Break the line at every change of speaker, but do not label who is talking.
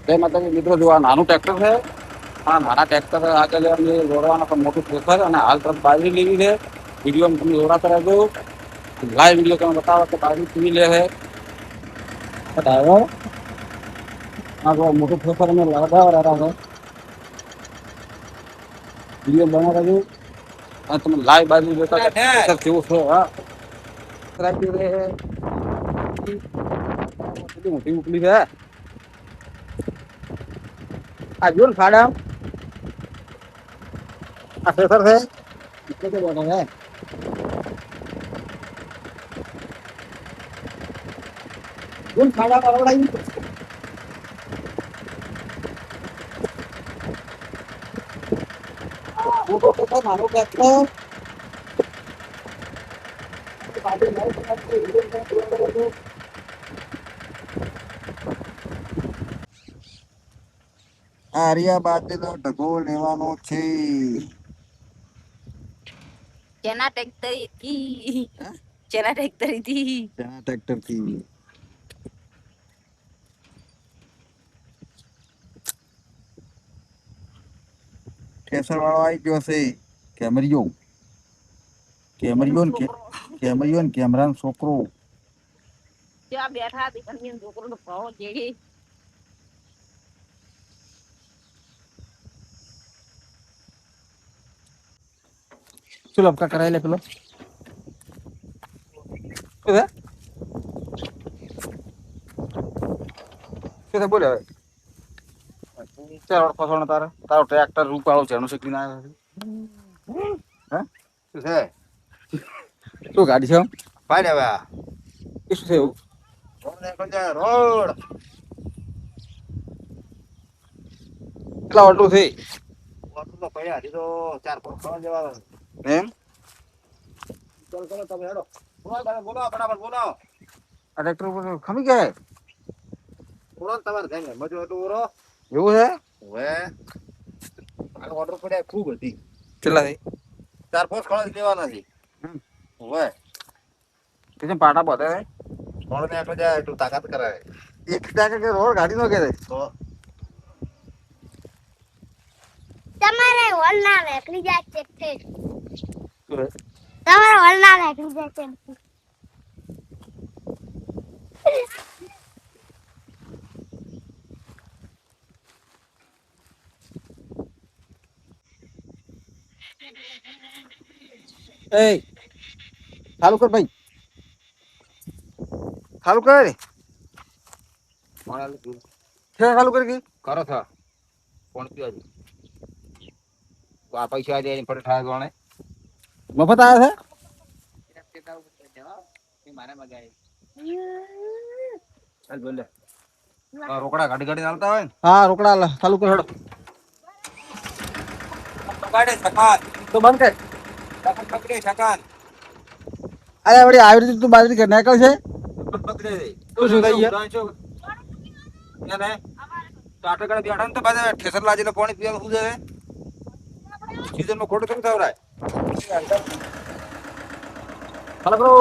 જય માતાજી મિત્રો, જો આ નાનું ટ્રેક્ટર છે. આ નાના ટ્રેક્ટર આગળ દોડવાના પણ મોટું પ્રેશર અને હાલ તરફ બાજરી લેવી છે. વિડીયો તમે દોડાતા રહેજો. લાઈવ વિડીયો તમે બતાવો કે બાજરી કેવી લે છે. ડ્રાઈવર આ મોટું પ્રેશર અમે લગાવવા રહ્યા છે. વિડીયો બનાવવા રહેજો અને તમે લાઈવ બાજરી જોતા પ્રેશર કેવું છે. હા મોટી મોકલી છે. આ જો ને ફાડા આ પ્રેશર છે. કેટલો બોલો છે. જોન ફાડા પાડવડાવી મોટો ટ્રેક્ટર નાનો ટ્રેક્ટર આર્યા બાજરીનો ઢગો લેવાનો છે.
જેના ટ્રેક્ટર થી જેના ટ્રેક્ટર થી
તેના ટ્રેક્ટર થી ઠેસર વાળો આવી ગયો છે. કેમરિયો કેમરિયો ને કેમરાનો છોકરો
ત્યાં બેઠા હતી છોકરો નો ભાવ જેડી
ચલો અબકા કરાવી લે પેલો શું બોલે હવે ચાલો ફસવાનો તારો ટ્રેક્ટર રૂપાળો છે એનું શીખી ના હે શું છે શું ગાડી છે પાડે હવે એ શું છે એવું રોડ કેટલા ઓટો છે ઓટો તો પડ્યા હજી તો 4-5 જેવા એમ ચાલ ચાલો તમે હેડો બોલો બરાબર બોલો આ ટ્રેક્ટર ઉપર ખમી ગયા ઓરો તમારે જાય મજો તો ઓરો એવું છે હવે આ ઓર્ડર પડ્યા ખૂબ હતી કેટલા થઈ 4-5 ખોળા લેવાના છે હવે તે પાટા બધે થોડો ને આટલો જાય તું તાકાત કરાય એક તાકાત કે રોડ ગાડી નો કે તો
તમારે હોલ ના વેકલી જાય છે તમારે હોલ ના વેકલી જાય છે
એ ચાલુ કર ભાઈ ચાલુ કર ચાલુ કરી ગઈ કરો થા કોણ પીવા છે આ પૈસા દે ફટ ઠાય ગણે મફત આવે છે મારે મગાય ચાલ બોલ રોકડા ગાડી ચાલતા હોય હા રોકડા ચાલુ કર હેડો ગાડે સકાત તો બંધ કર પકડે સકાત અરે વળી આવી રીતે તું બાજરી કે નાખલ છે પકડે શું શું થઈ ગયા ને ટાટા ગાડી બેઠા ને તો બાજે ઠેસર લાજીને પાણી પીવાનું શું છે સીઝન માં ખોટું કેમ થવરાય હાલો બ્રો